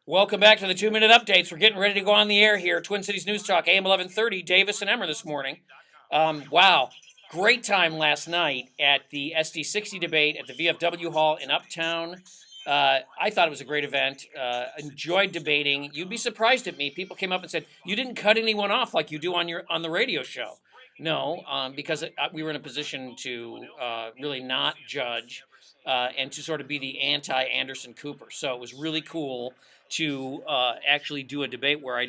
Welcome back to the 2-minute updates. We're getting ready to go on the air here. Twin Cities News Talk, AM 1130, Davis and Emmer this morning. Wow, great time last night at the SD60 debate at the VFW Hall in Uptown. I thought it was a great event. Enjoyed debating. You'd be surprised at me. People came up and said, "You didn't cut anyone off like you do on the radio show." No, because we were in a position to really not judge and to sort of be the anti-Anderson Cooper. So it was really cool to actually do a debate where I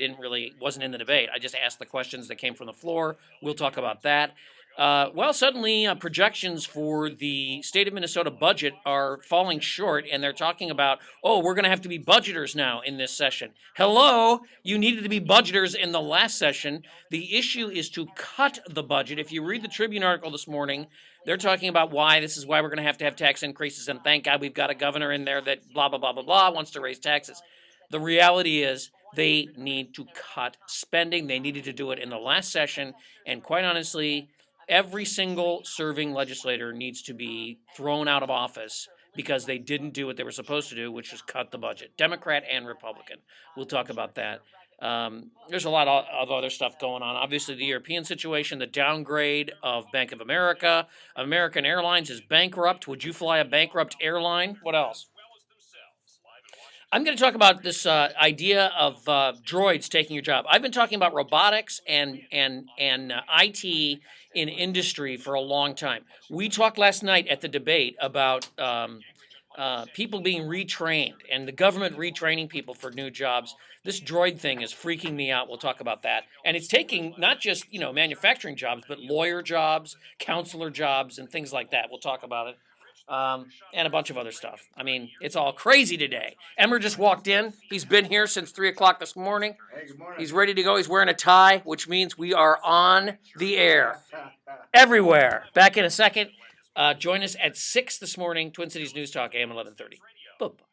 wasn't in the debate. I just asked the questions that came from the floor. We'll talk about that. Suddenly projections for the state of Minnesota budget are falling short, and they're talking about, we're going to have to be budgeters now in this session. Hello, you needed to be budgeters in the last session. The issue is to cut the budget. If you read the Tribune article this morning, they're talking about why we're going to have tax increases, and thank God we've got a governor in there that blah, blah, blah, blah, blah, wants to raise taxes. The reality is they need to cut spending. They needed to do it in the last session, and quite honestly, every single serving legislator needs to be thrown out of office because they didn't do what they were supposed to do, which was cut the budget, Democrat and Republican. We'll talk about that. There's a lot of other stuff going on. Obviously, the European situation, the downgrade of Bank of America. American Airlines is bankrupt. Would you fly a bankrupt airline? What else? I'm going to talk about this idea of droids taking your job. I've been talking about robotics and IT in industry for a long time. We talked last night at the debate about people being retrained and the government retraining people for new jobs. This droid thing is freaking me out. We'll talk about that. And it's taking not just, manufacturing jobs, but lawyer jobs, counselor jobs, and things like that. We'll talk about it. And a bunch of other stuff. I mean, it's all crazy today. Emmer just walked in. He's been here since 3 o'clock this morning. Hey, good morning. He's ready to go. He's wearing a tie, which means we are on the air everywhere. Back in a second. Join us at 6 this morning, Twin Cities News Talk, AM 1130. Bye-bye.